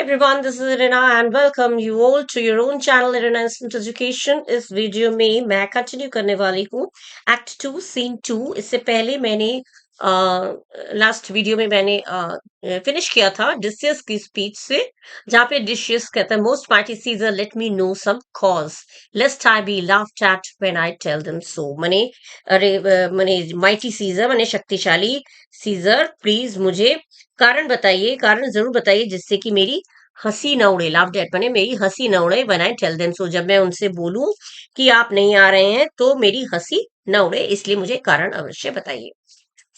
everyone, this is Rina and welcome you all to your own channel Rina Instant Education। इस video में मैं continue करने वाली हूँ एक्ट 2 सीन 2। इससे पहले मैंने लास्ट वीडियो में मैंने फिनिश किया था डिसियस की स्पीच से, जहाँ पे डिसियस कहता है most mighty Caesar let me know some cause lest I be laughed at when I tell them so. मने अरे मने माइटी सीजर मने शक्तिशाली सीजर, प्लीज मुझे कारण बताइए, कारण जरूर बताइए जिससे कि मेरी हंसी न उड़े। लाफ्ड एट माने मेरी हंसी न उड़े, when I tell them so जब मैं उनसे बोलूं कि आप नहीं आ रहे हैं तो मेरी हंसी न उड़े, इसलिए मुझे कारण अवश्य बताइए।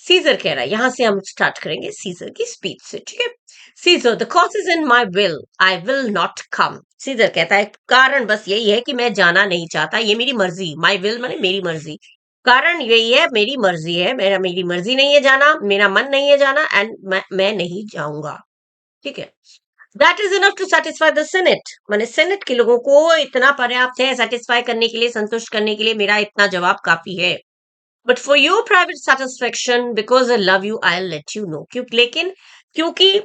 सीजर कह रहा है, यहां से हम स्टार्ट करेंगे सीजर की स्पीच से, ठीक है। Caesar, the cause is in my will, I will not come. Caesar कहता है कारण बस यही है कि मैं जाना नहीं चाहता, ये मेरी मर्जी। माई विल माने मेरी मर्जी, कारण यही है मेरी मर्जी है, मेरी मर्जी नहीं है जाना, मेरा मन नहीं है जाना, एंड मैं नहीं जाऊंगा, ठीक है। That is enough to satisfy the senate, माने सेनेट के लोगों को इतना पर्याप्त है सेटिस्फाई करने के लिए, संतुष्ट करने के लिए मेरा इतना जवाब काफी है। But for your private satisfaction because I love you I let you know, लेकिन क्योंकि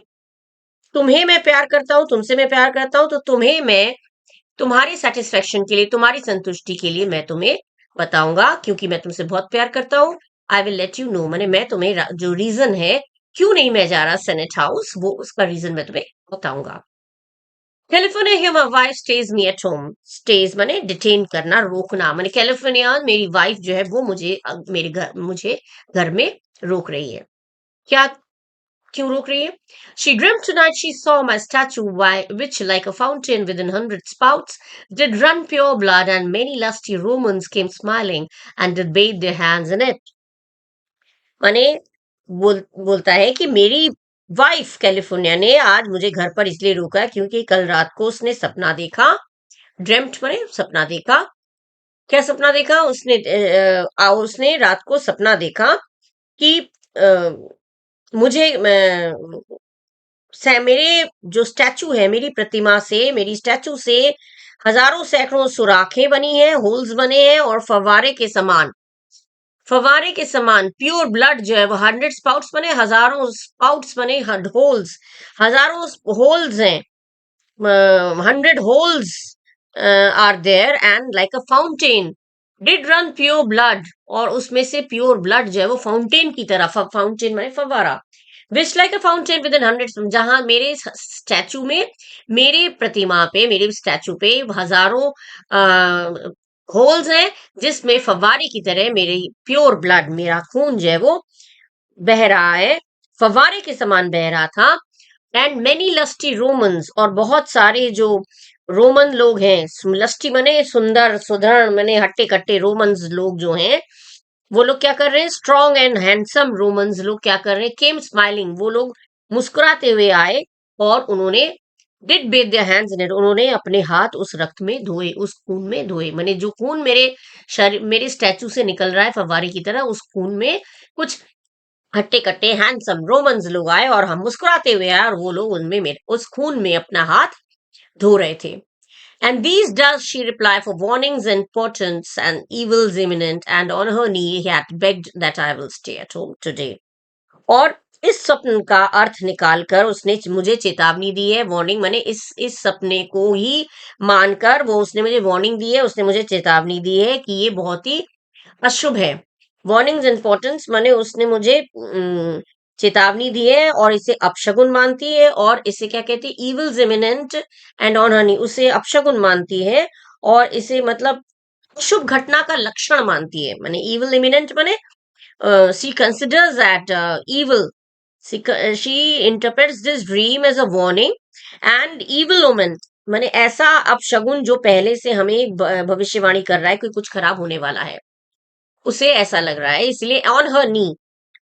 तुम्हें मैं प्यार करता हूं, तुमसे मैं प्यार करता हूं, तो तुम्हें मैं तुम्हारी सेटिस्फेक्शन के लिए, तुम्हारी संतुष्टि के लिए मैं तुम्हें बताऊंगा, क्योंकि मैं तुमसे बहुत प्यार करता हूं। I will let you know माने मैं तुम्हें जो रीजन है क्यों नहीं मैं जा रहा सेनेट हाउस, वो उसका रीजन मैं तुम्हें बताऊंगा। California here my wife stage me at home. Stage माने डिटेन करना, रोकना, माने कैलिफोर्निया मेरी वाइफ जो है वो मुझे घर में रोक रही है। क्या, क्यों रोक रही है? She dreamt tonight she saw my statue, which, like a fountain within 100 spouts, did run pure blood, and many lusty Romans came smiling and did bathe their hands in it. माने बोलता है कि मेरी वाइफ कैलिफोर्निया ने आज मुझे घर पर इसलिए रोका क्योंकि कल रात को उसने सपना देखा। ड्रेम्ट माने सपना देखा। क्या सपना देखा उसने? उसने रात को सपना देखा कि मुझे मेरे जो स्टैचू है, मेरी प्रतिमा से, मेरी स्टैचू से हजारों सैकड़ों सुराखें बनी हैं, होल्स बने हैं, और फवारे के समान प्योर ब्लड जो है वो 100 स्पाउट्स बने, हजारों स्पाउट्स बने, होल्स, हजारों होल्स हैं, 100 holes are there, and like a fountain did run pure blood, और उसमें से प्योर ब्लड जो है वो फाउंटेन की तरह, फाउंटेन माने फवारा, which like a fountain with in 100, जहां मेरे स्टैचू में, मेरे प्रतिमा पे, मेरे स्टैचू पे हजारों होल्स हैं, जिसमें फव्वारे की तरह मेरी प्योर ब्लड, मेरा खून जो है वो बह रहा है, फव्वारे के समान बह रहा था। एंड मेनी लस्टी रोमन्स, और बहुत सारे जो रोमन लोग हैं, लस्टी मने सुंदर, सुधरण मने हट्टे कट्टे रोमन्स लोग जो हैं, वो लोग क्या कर रहे हैं? स्ट्रॉन्ग एंड हैंडसम रोमन्स लोग क्या कर रहे हैं? केम स्माइलिंग, वो लोग मुस्कुराते हुए आए, और उन्होंने did Beth their hands in it, उन्होंने अपने हाथ उस रक्त में धोए, उस खून में धोए। माने जो खून मेरे शरीर, मेरे स्टैचू से निकल रहा है फव्वारे की तरह, उस खून में कुछ हट्टे कट्टे हैंडसम रोमन्स लोग आए और हम मुस्कुराते हुए आए, और वो लोग उनमें मेरे उस खून में अपना हाथ धो रहे थे। And these does she reply for warnings and portents and evils imminent, and on her knee he had begged that I will stay at home today. और इस स्वप्न का अर्थ निकालकर उसने मुझे चेतावनी दी है, वार्निंग माने इस सपने को ही मानकर वो उसने मुझे वार्निंग दी है, उसने मुझे चेतावनी दी है कि ये बहुत ही अशुभ है। वार्निंग्स इंपॉर्टेंस माने उसने मुझे चेतावनी दी है और इसे अपशगुन मानती है, और इसे क्या कहती है? Evils imminent and on her knee, उसे अपशगुन मानती है, और इसे मतलब शुभ घटना का लक्षण मानती है। माने इविल इमिनेंट माने she considers that evil, she interprets this dream as a warning, and evil omen माने ऐसा अपशगुन जो पहले से हमें भविष्यवाणी कर रहा है कि कुछ खराब होने वाला है, उसे ऐसा लग रहा है, इसलिए ऑन हर नी,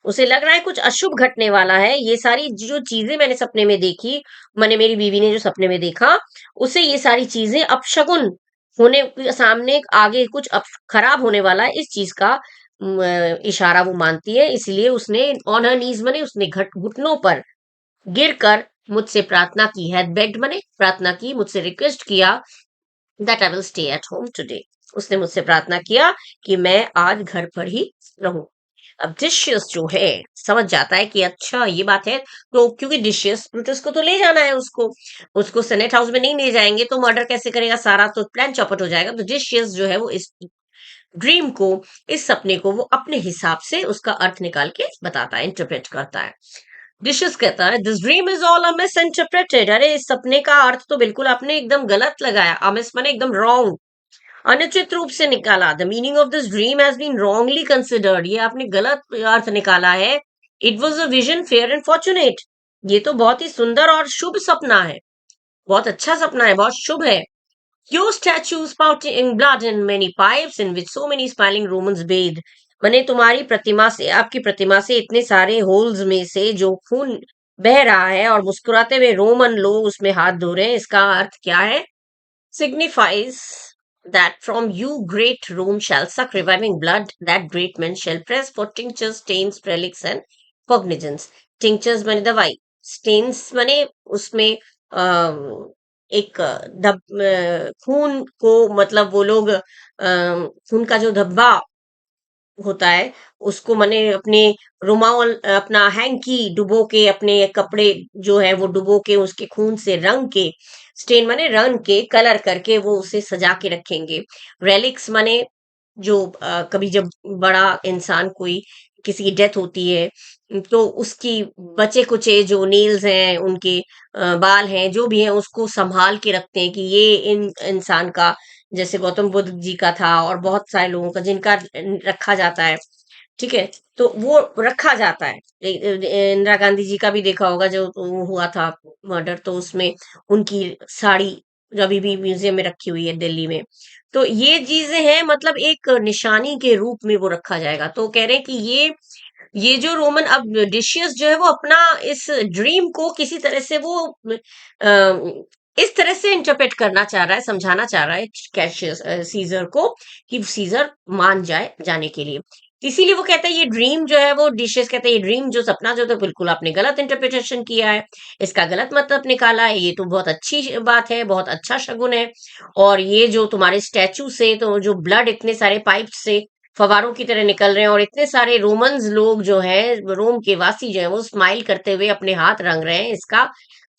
उसे लग रहा है कुछ अशुभ घटने वाला है। ये सारी जो चीजें मैंने सपने में देखी, मैंने, मेरी बीवी ने जो सपने में देखा, उसे ये सारी चीजें अपशगुन होने के सामने, आगे कुछ खराब होने वाला है, इस चीज का इशारा वो मानती है। इसलिए उसने ऑन हर नीज माने उसने घुटनों पर गिरकर मुझसे प्रार्थना की है, बेग्ड माने प्रार्थना की, मुझसे रिक्वेस्ट किया, that I will stay at home today, उसने मुझसे प्रार्थना किया कि मैं आज घर पर ही रहूं। अब डिशियस जो है समझ जाता है कि अच्छा ये बात है, तो क्योंकि डिशियस ब्रूटस को तो ले जाना है, उसको उसको सेनेट हाउस में नहीं ले जाएंगे तो मर्डर कैसे करेगा, सारा तो प्लान चौपट हो जाएगा। तो डिशियस जो है वो इस ड्रीम को, इस सपने को वो अपने हिसाब से उसका अर्थ निकाल के बताता है, इंटरप्रेट करता है। डिशेस कहता है this dream is all a miss interpreted, अरे इस सपने का अर्थ तो बिल्कुल आपने एकदम गलत लगाया, अमिस माने एकदम रॉन्ग, अनुचित रूप से निकाला। The meaning of this dream has been wrongly considered, ये आपने गलत अर्थ निकाला है। It was a vision fair and fortunate, ये तो बहुत ही सुंदर और शुभ सपना है, बहुत अच्छा सपना है, बहुत शुभ है। Your statue spouting blood in many pipes in which so many smiling Romans bathed. मने तुम्हारी प्रतिमा से, आपकी प्रतिमा से इतने सारे होल्स में से जो खून बह रहा है और मुस्कुराते हुए रोमन लोग उसमें हाथ धो रहे हैं, इसका अर्थ क्या है? Signifies that from you great Rome shall suck reviving blood, that great men shall press for tinctures, stains, relics and cognizance. Tinctures माने दवाई, stains माने उसमें एक खून को, मतलब वो लोग खून का जो धब्बा होता है उसको मैंने अपने रुमाल, अपना हैंकी डुबो के, अपने कपड़े जो है वो डुबो के उसके खून से रंग के, स्टेन माने रंग के, कलर करके वो उसे सजा के रखेंगे। रेलिक्स माने जो कभी जब बड़ा इंसान कोई, किसी की डेथ होती है तो उसकी बचे कुचे जो नेल्स हैं, उनके बाल हैं, जो भी हैं उसको संभाल के रखते हैं कि ये इन इंसान का, जैसे गौतम बुद्ध जी का था और बहुत सारे लोगों का जिनका रखा जाता है, ठीक है, तो वो रखा जाता है। इंदिरा गांधी जी का भी देखा होगा, जो वो हुआ था मर्डर, तो उसमें उनकी साड़ी अभी भी म्यूजियम में रखी हुई है दिल्ली में। तो ये चीजें हैं, मतलब एक निशानी के रूप में वो रखा जाएगा। तो कह रहे हैं कि ये जो रोमन, अब डिशियस जो है वो अपना इस ड्रीम को किसी तरह से वो इस तरह से इंटरप्रेट करना चाह रहा है, समझाना चाह रहा है कैशियस सीजर को, कि सीजर मान जाए जाने के लिए। इसीलिए वो कहता है ये ड्रीम जो है, वो डिशियस कहता है ये ड्रीम जो सपना जो, तो बिल्कुल आपने गलत इंटरप्रिटेशन किया है, इसका गलत मतलब निकाला है, ये तो बहुत अच्छी बात है, बहुत अच्छा शगुन है। और ये जो तुम्हारे स्टैचू से तो जो ब्लड इतने सारे पाइप से फवारों की तरह निकल रहे हैं, और इतने सारे रोमन्स लोग जो हैं, रोम के वासी जो हैं, वो स्माइल करते हुए अपने हाथ रंग रहे हैं, इसका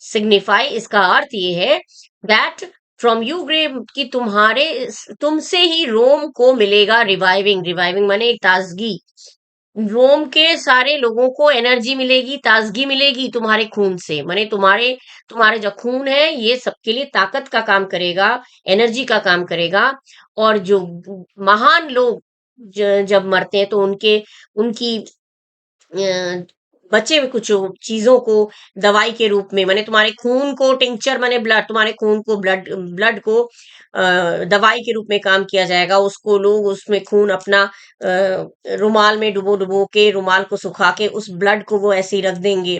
सिग्निफाई, इसका अर्थ ये है दैट फ्रॉम यू ग्रेव, कि तुम्हारे, तुमसे ही रोम को मिलेगा रिवाइविंग, रिवाइविंग माने एक ताजगी, रोम के सारे लोगों को एनर्जी मिलेगी, ताजगी मिलेगी तुम्हारे खून से, माने तुम्हारे तुम्हारे जो खून है ये सबके लिए ताकत का काम करेगा, एनर्जी का काम करेगा। और जो महान लोग जब मरते हैं तो उनके, उनकी अ, बचे हुए कुछ चीजों को दवाई के रूप में, माने तुम्हारे खून को टिंचर माने ब्लड, तुम्हारे खून को ब्लड, ब्लड को दवाई के रूप में काम किया जाएगा, उसको लोग उसमें खून अपना रुमाल में डुबो डुबो के, रुमाल को सुखा के उस ब्लड को वो ऐसे ही रख देंगे।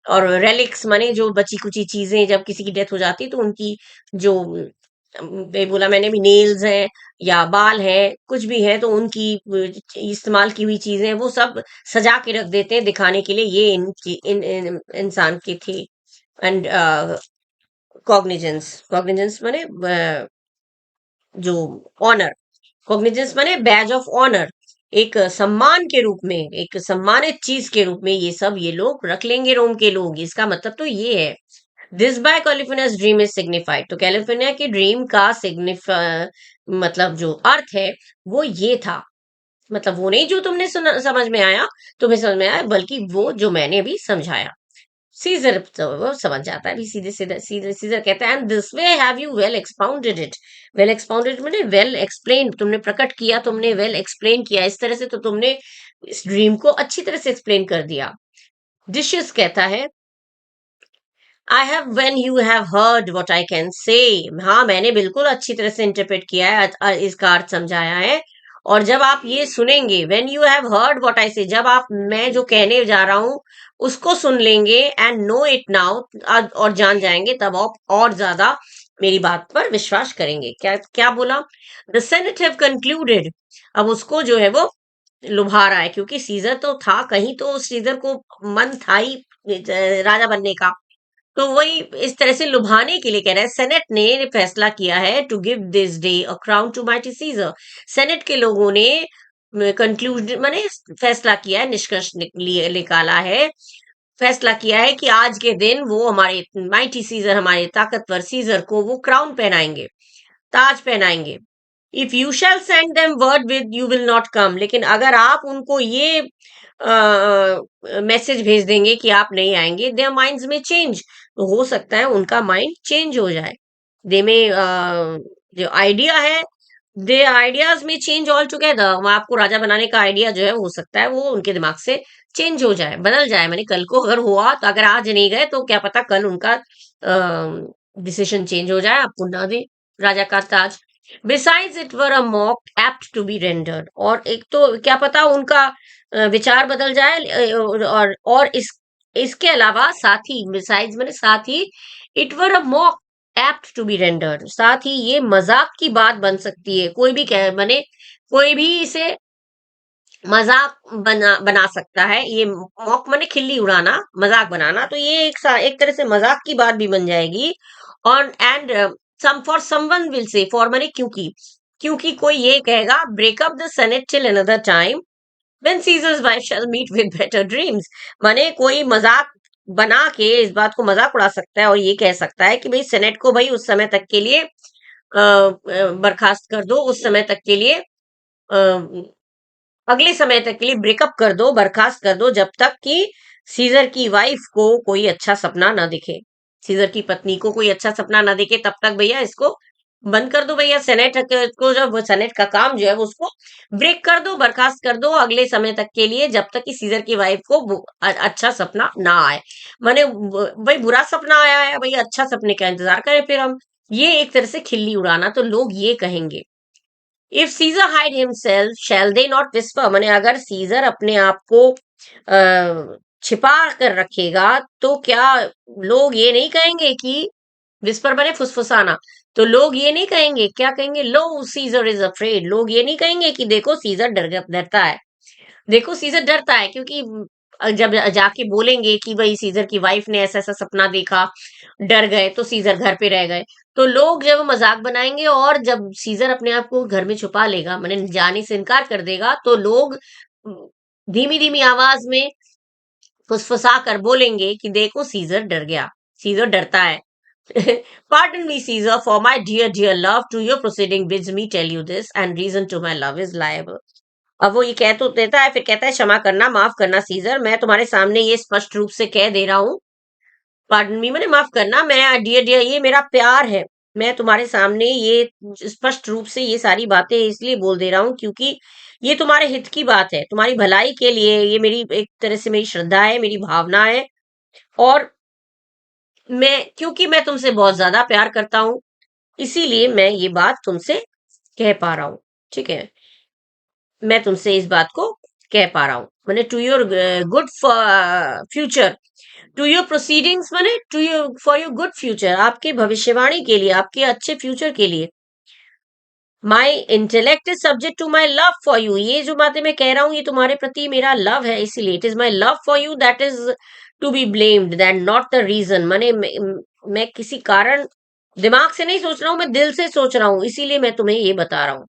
और रेलिक्स माने जो बची कुची चीजें, जब किसी की डेथ हो जाती है तो उनकी जो बोला मैंने भी, नेल्स हैं या बाल है, कुछ भी है, तो उनकी इस्तेमाल की हुई चीजें वो सब सजा के रख देते हैं, दिखाने के लिए ये इन इंसान की थी। एंड कॉग्निजेंस, कॉग्निजेंस माने जो ऑनर, कॉग्निजेंस माने बैज ऑफ ऑनर, एक सम्मान के रूप में, एक सम्मानित चीज के रूप में ये सब ये लोग रख लेंगे रोम के लोग। इसका मतलब तो ये है, this by California's dream is signified, तो कैलिफोर्निया की ड्रीम का मतलब जो अर्थ है वो ये था, मतलब वो नहीं जो तुमने समझ में आया, तुम्हें समझ में आया, बल्कि वो जो मैंने अभी समझाया। सीजर तो वो समझ जाता है अभी, सीधे सीधे सीधे सीजर कहता है and this way have you well expounded it, well expounded मैंने वेल एक्सप्लेन, तुमने प्रकट किया, तुमने वेल एक्सप्लेन किया, इस तरह से तो तुमने इस ड्रीम को अच्छी तरह से एक्सप्लेन कर दिया। डिशेस कहता है I have when you have heard what I can say, हाँ मैंने बिल्कुल अच्छी तरह से इंटरप्रेट किया है, इसका अर्थ समझाया है। और जब आप ये सुनेंगे, when you have heard what I से, जब आप मैं जो कहने जा रहा हूं उसको सुन लेंगे, एंड नो इट नाउ, और जान जाएंगे, तब आप और ज्यादा मेरी बात पर विश्वास करेंगे। क्या क्या बोला? द सेनेट हैव कंक्लूडेड, अब उसको जो है वो लुभा रहा है, क्योंकि सीजर तो था कहीं, तो सीजर को मन था ही राजा बनने का, तो वही इस तरह से लुभाने के लिए कह रहा है, सेनेट ने फैसला किया है to give this day a crown to mighty Caesar, senate के लोगों ने कंक्लूजन मैंने फैसला किया है, निष्कर्ष निकाला है, फैसला किया है कि आज के दिन वो हमारे माइटी सीजर, हमारे ताकतवर सीजर को वो क्राउन पहनाएंगे, ताज पहनाएंगे। If you shall send them word with you will not come, लेकिन अगर आप उनको ये मैसेज भेज देंगे कि आप नहीं आएंगे, देयर माइंड्स में चेंज, तो हो सकता है उनका माइंड चेंज हो जाए। दे में जो आइडिया है, दे आइडियाज में चेंज ऑल टुगेदर, आपको राजा बनाने का आइडिया जो है हो सकता है वो उनके दिमाग से चेंज हो जाए, बदल जाए। मैंने कल को अगर हुआ तो, अगर आज नहीं गए तो क्या पता कल उनका डिसीजन चेंज हो जाए, आपको ना दे राजा का ताज। Besides it were a mock apt to be rendered, और एक तो क्या पता उनका विचार बदल जाए, और इसके अलावा साथ ही, बिसाइड्स मैंने साथ ही, it were a mock apt to be rendered, साथ ही ये मजाक की बात बन सकती है, कोई भी कह बने, कोई भी इसे मजाक बना सकता है। ये मॉक माने खिल्ली उड़ाना, मजाक बनाना, तो ये एक तरह से मजाक की बात भी बन जाएगी। और and some for someone will say, for माने क्योंकि, क्योंकि कोई ये कहेगा break up the senate till another time when Caesar's wife shall meet with better dreams, माने कोई मजाक बना के इस बात को मजाक उड़ा सकता है और ये कह सकता है कि भाई सेनेट को भाई उस समय तक के लिए बर्खास्त कर दो, उस समय तक के लिए, अगले समय तक के लिए ब्रेकअप कर दो, बर्खास्त कर दो, जब तक कि सीजर की वाइफ को कोई अच्छा सपना ना दिखे, सीजर की पत्नी को कोई अच्छा सपना ना दिखे, तब तक भैया इसको बंद कर दो भैया, सेनेट को, जब सेनेट का काम जो है वो उसको ब्रेक कर दो, बर्खास्त कर दो अगले समय तक के लिए, जब तक कि सीजर की वाइफ को अच्छा सपना ना आए। माने भाई बुरा सपना आया है, भाई अच्छा सपने का इंतजार करें फिर हम। ये एक तरह से खिल्ली उड़ाना, तो लोग ये कहेंगे। If Caesar hide himself shall they not whisper, माने अगर सीजर अपने आप को छिपा कर रखेगा तो क्या लोग ये नहीं कहेंगे कि, विस्पर बने फुसफुसाना, तो लोग ये नहीं कहेंगे, क्या कहेंगे, लो सीजर इज अफ्रेड, लोग ये नहीं कहेंगे कि देखो सीजर डरता है, देखो सीजर डरता है, क्योंकि जब जाके बोलेंगे कि भाई सीजर की वाइफ ने ऐसा ऐसा सपना देखा, डर गए तो सीजर घर पे रह गए, तो लोग जब मजाक बनाएंगे और जब सीजर अपने आप को घर में छुपा लेगा, मैंने जाने से इनकार कर देगा, तो लोग धीमी धीमी आवाज में फुसफुसा कर बोलेंगे कि देखो सीजर डर गया, सीजर डरता है। Pardon me, Caesar, for my dear, dear love to your proceeding bids me tell you this, and reason to my love is liable. अब वो ये कह तो देता है, फिर कहता है क्षमा करना, माफ करना सीजर, मैं तुम्हारे सामने ये स्पष्ट रूप से कह दे रहा हूँ, पार्डन मी मैंने माफ करना, मैं डियर डियर ये मेरा प्यार है, मैं तुम्हारे सामने ये स्पष्ट रूप से ये सारी बातें इसलिए बोल दे रहा हूँ क्योंकि ये तुम्हारे हित की बात है, तुम्हारी भलाई के लिए, ये मेरी एक तरह से मेरी श्रद्धा है, मेरी भावना है, और क्योंकि मैं तुमसे बहुत ज्यादा प्यार करता हूँ, इसीलिए मैं ये बात तुमसे कह पा रहा हूँ, ठीक है, मैं तुमसे इस बात को कह पा रहा हूँ, मैंने to your good future, to your proceedings, मैंने to your for your good future, आपके भविष्यवाणी के लिए, आपके अच्छे फ्यूचर के लिए। My intellect is subject to my love for you, ये जो बातें मैं कह रहा हूँ ये तुम्हारे प्रति मेरा लव है, इसीलिए it is my love for you that is to be blamed, that not the reason, मैंने मैं किसी कारण दिमाग से नहीं सोच रहा हूँ, मैं दिल से सोच रहा हूँ, इसीलिए मैं तुम्हें ये बता रहा हूँ।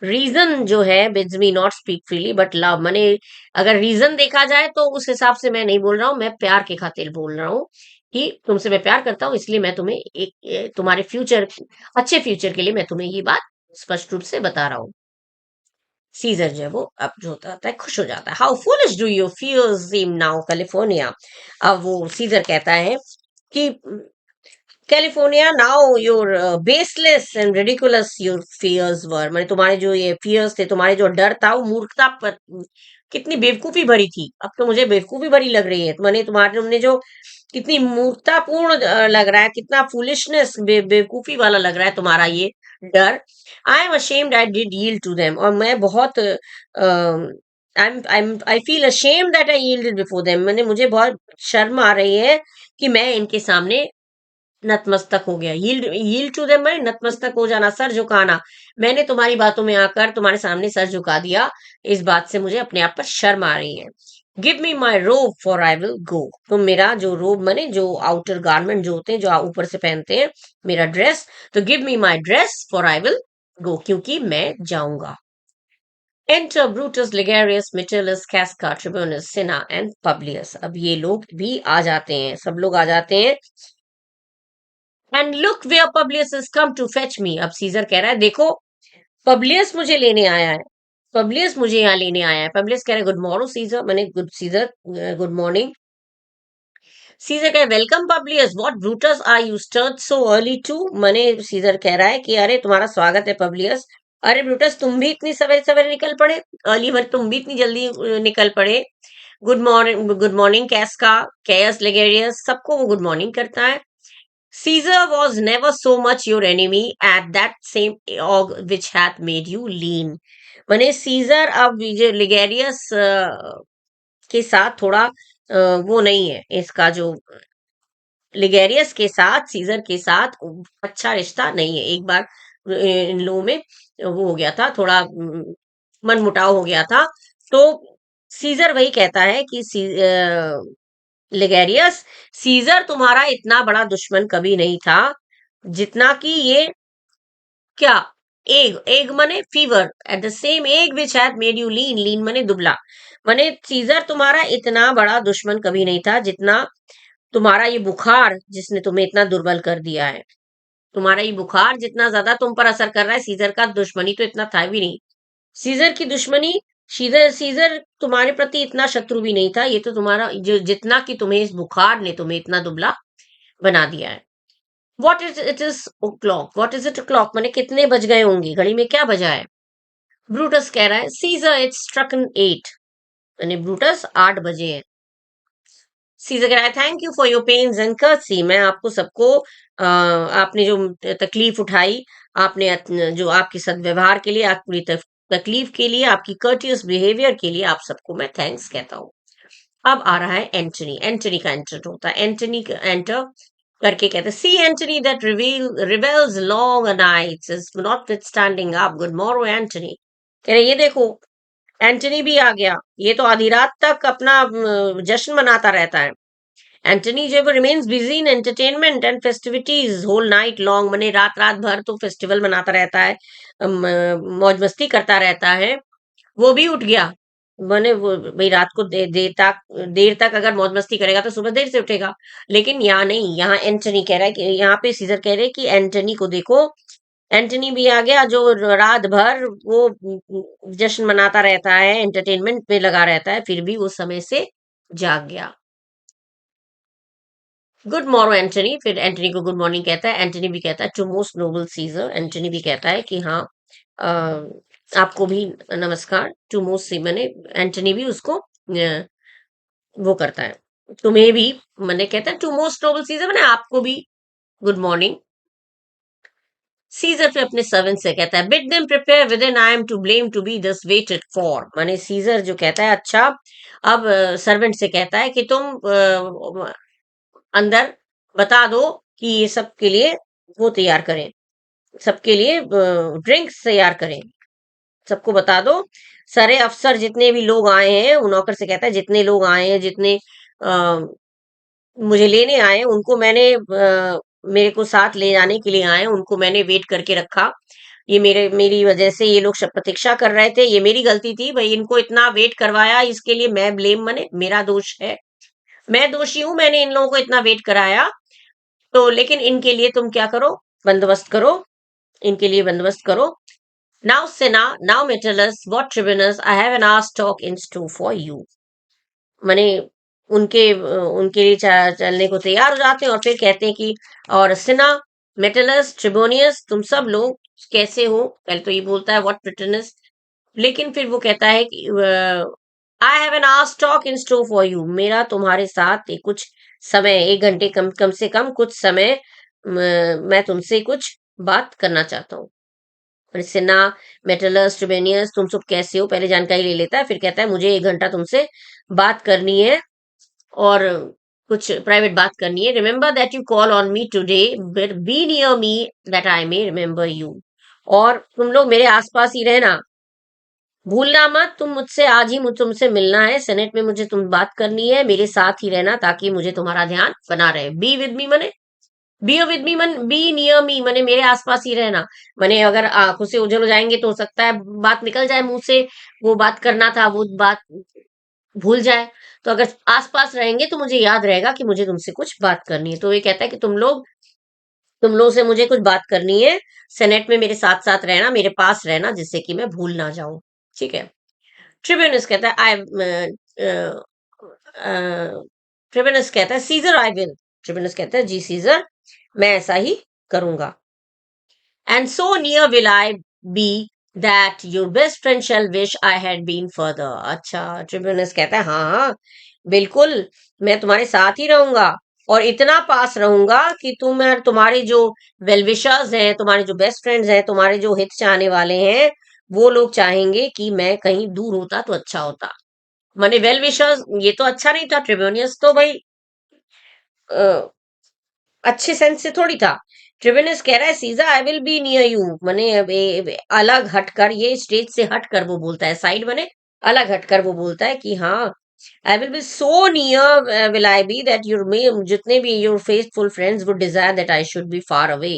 रीजन जो है bids me not speak freely but love, माने अगर रीजन देखा जाए तो उस हिसाब से मैं नहीं बोल रहा हूँ, मैं प्यार के खातिर बोल रहा हूँ कि तुमसे मैं प्यार करता हूँ, इसलिए मैं तुम्हें तुम्हारे फ्यूचर, अच्छे फ्यूचर के लिए मैं तुम्हें ये बात स्पष्ट रूप से बता रहा हूँ। सीजर जो है वो अब जो होता है खुश हो जाता है। How foolish do you feel seem now California, अब वो सीजर कहता है कि California now your baseless and ridiculous your fears were, मैंने तुम्हारे जो ये फियर्स थे, तुम्हारे जो डर था वो मूर्खता पर, कितनी बेवकूफी भरी थी, अब तो मुझे बेवकूफी भरी लग रही है, तो मैंने तुम्हारे तुमने जो कितनी मूर्खतापूर्ण लग रहा है, कितना फूलिशनेस बेवकूफी वाला लग रहा है तुम्हारा ये डर। I am ashamed I did yield to them, और मैं बहुत I feel ashamed that I yielded before them, मैंने मुझे बहुत शर्म आ रही है कि मैं इनके सामने नतमस्तक हो गया। यील्ड टू देम मैंने नतमस्तक हो जाना, सर झुकाना, मैंने तुम्हारी बातों में आकर तुम्हारे सामने सर झुका दिया, इस बात से मुझे अपने आप पर शर्म आ रही है। गिव मी माई रोब फॉर आई विल गो, तो मेरा जो रोब माने जो आउटर गारमेंट जो होते हैं जो ऊपर से पहनते हैं, मेरा ड्रेस, तो give me my dress for I will go, क्योंकि मैं जाऊंगा। Enter Brutus, Ligarius, Metellus, Casca, Trebonius, Cinna and Publius. अब ये लोग भी आ जाते हैं, सब लोग आ जाते हैं। And look where Publius is come to fetch me. अब सीजर कह रहा है देखो, पब्लियस मुझे लेने आया है, पब्लियस मुझे यहाँ लेने आया है। पब्लियस कह रहे गुड मॉर्निंग सीजर, मैंने good Caesar, good morning. Caesar कह welcome Publius, what Brutus are you stirred so early too. मैंने सीजर कह रहा है कि अरे तुम्हारा स्वागत है पब्लियस, अरे ब्रूटस तुम भी इतनी सवेरे सवेरे निकल पड़े, अर्ली वर्ड तुम भी इतनी जल्दी निकल पड़े। गुड मॉर्निंग कैस्का, कैयस, लेगेरियस, सबको वो गुड मॉर्निंग करता है। Caesar was never so much your enemy at that same og which hath made you lean। मैंने सीजर अब लिगेरियस के साथ थोड़ा वो नहीं है, इसका जो लिगेरियस के साथ सीजर के साथ अच्छा रिश्ता नहीं है। एक बार इन लोगों में वो हो गया था, थोड़ा मन मुटाव हो गया था। तो सीजर वही कहता है कि लिगेरियस, सीजर तुम्हारा इतना बड़ा दुश्मन कभी नहीं था जितना कि ये क्या, एग, एग मने fever, at the same ague which had made you lean, lean मने दुबला। मने सीजर तुम्हारा इतना बड़ा दुश्मन कभी नहीं था जितना तुम्हारा ये बुखार जिसने तुम्हें इतना दुर्बल कर दिया है। तुम्हारा ये बुखार जितना ज्यादा तुम पर असर कर रहा है, सीजर का दुश्मनी तो इतना था भी नहीं। सीजर की दुश्मनी, सीजर सीजर तुम्हारे प्रति इतना शत्रु भी नहीं था, ये तो तुम्हारा जो जितना कि तुम्हें इस बुखार ने तुम्हें इतना दुबला बना दिया है। What is it is o'clock, what is it clock मैंने कितने बज गए होंगे, घड़ी में क्या बजा है। ब्रूटस कह रहा है सीजर इट्स स्ट्रकन 8, यानी ब्रूटस 8 बजे है। सीजर कह रहा है thank you for your pains and courtesy, मैं आपको सबको आपने जो तकलीफ उठाई, आपने जो आपके सद्व्यवहार के लिए, आपकी तकलीफ के लिए, आपकी कर्टियस बिहेवियर के लिए आप सबको मैं थैंक्स कहता हूँ। अब आ रहा है एंटनी, एंटनी का एंटर होता है। एंटनी एंटर करके कहते हैं see Antony that revels long nights is not standing up, good morning Antony. कह रहे ये देखो एंटनी भी आ गया, ये तो आधी रात तक अपना जश्न मनाता रहता है। एंटनी जो remains busy in entertainment and festivities whole night long, मैंने रात रात भर तो फेस्टिवल मनाता रहता है, मौज मस्ती करता रहता है। वो भी उठ गया, मैंने वो भाई रात को देर तक अगर मौज मस्ती करेगा तो सुबह देर से उठेगा। लेकिन यहाँ नहीं, यहाँ एंटनी कह रहा है कि यहाँ पे सीजर कह रहे हैं कि एंटनी को देखो, एंटनी भी आ गया जो रात भर वो जश्न मनाता रहता है, एंटरटेनमेंट में लगा रहता है, फिर भी वो समय से जाग गया। गुड मॉर्निंग एंटनी, फिर एंटनी को गुड मॉर्निंग कहता है। एंटनी भी कहता है to most noble Caesar, Antony भी कहता है कि हाँ आपको भी नमस्कार। टू मोस्ट सी मैंने एंटनी भी उसको वो करता है, तुम्हें भी मैंने कहता है टू मोस्ट नोबल सीजर मैंने आपको भी गुड मॉर्निंग। सीजर फिर अपने सर्वेंट से कहता है bid them prepare within, I am to blame to be thus waited for. माने सीजर जो कहता है अच्छा, अब सर्वेंट से कहता है कि तुम अंदर बता दो कि ये सब के लिए वो तैयार करें, सबके लिए ड्रिंक्स तैयार करें, सबको बता दो। सारे अफसर जितने भी लोग आए हैं, वो नौकर से कहता है जितने लोग आए हैं, जितने मुझे लेने आए उनको मैंने मेरे को साथ ले जाने के लिए आए उनको मैंने वेट करके रखा। ये मेरी वजह से ये लोग प्रतीक्षा कर रहे थे, ये मेरी गलती थी भाई, इनको इतना वेट करवाया, इसके लिए मैं ब्लेम मने मेरा दोष है, मैं दोषी हूं, मैंने इन लोगों को इतना वेट कराया। तो लेकिन इनके लिए तुम क्या करो, बंदोबस्त करो, इनके लिए बंदोबस्त करो। Now Cinna, now Metellus, what Trebonius, I have an hour talk in store for you. माने उनके लिए चलने को तैयार हो जाते हैं और फिर कहते हैं कि और सिना, मेटलस, ट्रिबोनियस, तुम सब लोग कैसे हो। पहले तो ये बोलता है व्हाट प्रिटनस, लेकिन फिर वो कहता है कि आई have an hour talk in store for you, मेरा तुम्हारे साथ कुछ समय, 1 घंटे कम कम से कम कुछ समय मैं तुमसे कुछ बात करना चाहता हूँ। सिन्हा, मेटलस, ट्रिबेनियस, तुम सब कैसे हो पहले जानकारी ले लेता है, फिर कहता है मुझे 1 घंटा तुमसे बात करनी है और कुछ प्राइवेट बात करनी है। Remember that you call on me today, but be near me that I may remember you. और तुम लोग मेरे आसपास ही रहना, भूलना मत, तुम मुझसे आज ही मुझ तुमसे मिलना है, सेनेट में मुझे तुम बात करनी है, मेरे साथ ही रहना ताकि मुझे तुम्हारा ध्यान बना रहे। बी विद मी मने बी विद मी मन बी नियर मी, मैंने मेरे आसपास ही रहना। मैंने अगर आंखों से ओझल हो जाएंगे तो हो सकता है बात निकल जाए मुंह से, वो बात करना था वो बात भूल जाए। तो अगर आसपास रहेंगे तो मुझे याद रहेगा कि मुझे तुमसे कुछ बात करनी है। तो ये कहता है कि तुम लोग से मुझे कुछ बात करनी है, सेनेट में मेरे साथ साथ रहना, मेरे पास रहना, जिससे कि मैं भूल ना जाऊं। ठीक है। ट्रिब्यूनस कहता है आई ट्रिब्यूनस कहता है सीजर आई विल। ट्रिब्यूनस कहता है जी सीजर, मैं ऐसा ही करूंगा। And so near will I be that your best friend shall wish I had been further. अच्छा, ट्रिब्यूनस कहता है हाँ हाँ बिल्कुल, मैं तुम्हारे साथ ही रहूंगा, और इतना पास रहूंगा कि तुम्हारे जो वेल विशर्स हैं, तुम्हारे जो बेस्ट फ्रेंड्स हैं, तुम्हारे जो हित चाहने वाले हैं, वो लोग चाहेंगे कि मैं कहीं दूर होता तो अच्छा होता। माने वेल विशर्स, ये तो अच्छा नहीं था, ट्रिब्यूनियस तो भाई अच्छे सेंस से थोड़ी था। ट्रिवेनिस कह रहा है सीजा I will be near you, माने अलग हटकर, ये स्टेज से हटकर वो बोलता है, साइड माने अलग हटकर वो बोलता है कि हाँ I will be so near will I be that your may जितने भी your faithful friends would desire that I should be far away.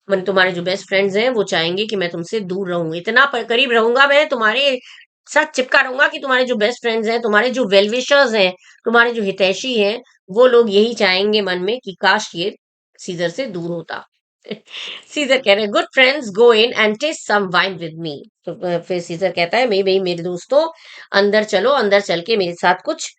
मन तुम्हारे जो बेस्ट फ्रेंड्स हैं वो चाहेंगे कि मैं तुमसे दूर रहूं, इतना करीब रहूंगा, मैं तुम्हारे साथ चिपका रहूंगा कि तुम्हारे जो बेस्ट फ्रेंड्स हैं, तुम्हारे जो वेल विशर्स हैं, तुम्हारे जो हितैषी हैं, वो लोग यही चाहेंगे मन में कि काश ये सीजर से दूर होता। सीजर कह रहे good friends go in and taste some wine with me. तो फिर सीजर कहता है मेरे भाई मेरे दोस्तों, अंदर चलो, अंदर चल के मेरे साथ कुछ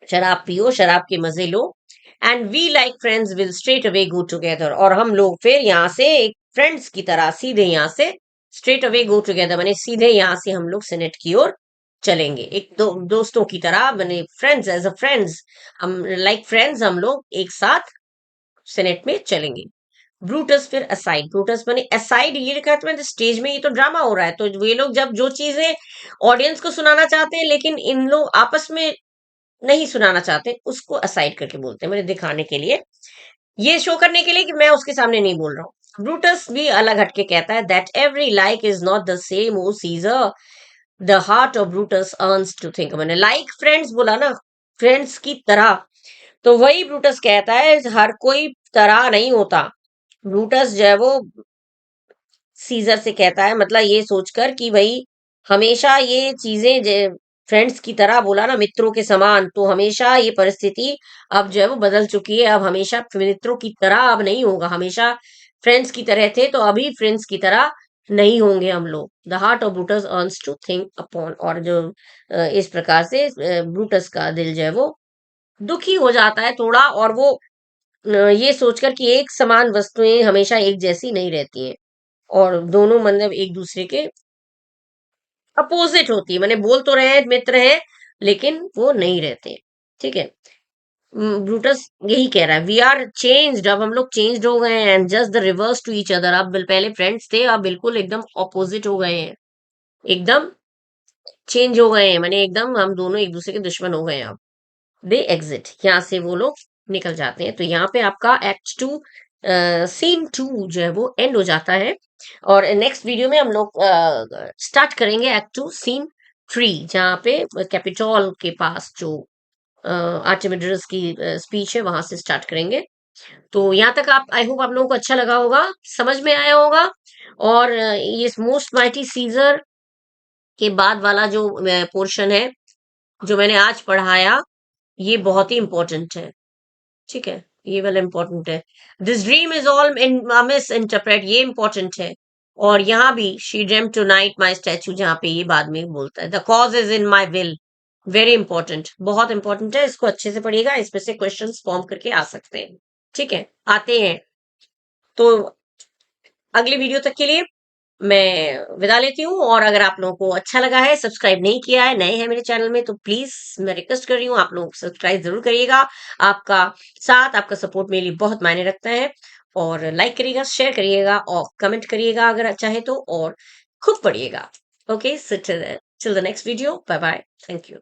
शराब पियो, शराब के मजे लो। And we like friends will straight away go together, और हम लोग फिर यहाँ से एक फ्रेंड्स की तरह सीधे यहाँ से स्ट्रेट अवे गो टुगेदर, माने सीधे यहाँ से हम लोग सेनेट की ओर चलेंगे, एक दोस्तों की तरह, माने फ्रेंड्स एज अ फ्रेंड्स, हम लाइक फ्रेंड्स हम लोग एक साथ सेनेट में चलेंगे। ब्रूटस फिर असाइड, ब्रूटस माने असाइड, ये लिखा है स्टेज में, ये तो ड्रामा हो रहा है, तो ये लोग जब जो चीजें ऑडियंस को सुनाना चाहते हैं लेकिन इन लोग आपस में नहीं सुनाना चाहते, उसको असाइड करके बोलते हैं, मुझे दिखाने के लिए, ये शो करने के लिए कि मैं उसके सामने नहीं बोल रहा हूँ। ब्रूटस भी अलग हटके कहता है that every like is not the same o Caesar, the heart of Brutus yearns to think, मैंने लाइक फ्रेंड्स बोला ना, फ्रेंड्स की तरह, तो वही ब्रूटस कहता है हर कोई तरह नहीं होता। ब्रूटस जो है वो सीजर से कहता है, मतलब ये सोचकर कि भाई हमेशा ये चीजें फ्रेंड्स की तरह बोला ना, मित्रों के समान, तो हमेशा ये परिस्थिति अब जो है वो बदल चुकी है, अब हमेशा मित्रों की तरह अब नहीं होगा, हमेशा फ्रेंड्स की तरह थे तो अभी फ्रेंड्स की तरह नहीं होंगे हम लोग। The heart of Brutus yearns to think upon, और जो इस प्रकार से ब्रूटस का दिल जो है वो दुखी हो जाता है थोड़ा, और वो ये सोचकर कि एक समान वस्तुएं हमेशा एक जैसी नहीं रहती हैं, और दोनों मतलब एक दूसरे के अपोजिट होती है, मैंने बोल तो रहे हैं मित्र हैं लेकिन वो नहीं रहते। ठीक है। ब्रूटस यही कह रहा है वी आर चेंज्ड, अब हम लोग चेंज्ड हो गए हैं, and just the reverse to each other, अब पहले फ्रेंड्स थे अब बिल्कुल एकदम ऑपोजिट हो गए हैं, एकदम चेंज हो गए हैं, मैंने एकदम हम दोनों एक दूसरे के दुश्मन हो गए हैं अब। दे एग्जिट, यहाँ से वो लोग निकल जाते हैं। तो यहाँ पे आपका एक्ट 2 सीन 2 जो है वो एंड हो जाता है, और नेक्स्ट वीडियो में हम लोग स्टार्ट करेंगे एक्ट 2 सीन 3, जहाँ पे कैपिटॉल के पास जो आर्चिमिड्रस की स्पीच है वहां से स्टार्ट करेंगे। तो यहाँ तक आप, आई होप आप लोगों को अच्छा लगा होगा, समझ में आया होगा, और ये मोस्ट माइटी सीजर के बाद वाला जो पोर्शन है जो मैंने आज पढ़ाया, ये बहुत ही इंपॉर्टेंट है। ठीक है, ये वाला इंपॉर्टेंट है। This dream is all amiss interpret, ये इंपॉर्टेंट है। और यहाँ भी she dream tonight my statue, जहाँ पे ये बाद में बोलता है the cause is in my will, very important, बहुत इंपॉर्टेंट है, इसको अच्छे से पढ़िएगा, इसमें से क्वेश्चन फॉर्म करके आ सकते हैं। ठीक है, आते हैं। तो अगले वीडियो तक के लिए मैं विदा लेती हूँ, और अगर आप लोगों को अच्छा लगा है, सब्सक्राइब नहीं किया है, नए हैं मेरे चैनल में, तो प्लीज मैं रिक्वेस्ट कर रही हूँ आप लोग सब्सक्राइब जरूर करिएगा। आपका साथ, आपका सपोर्ट मेरे लिए बहुत मायने रखता है, और लाइक करिएगा, शेयर करिएगा, और कमेंट करिएगा अगर चाहे तो, और खूब पढ़िएगा। Okay, so till the next video, bye bye, thank you.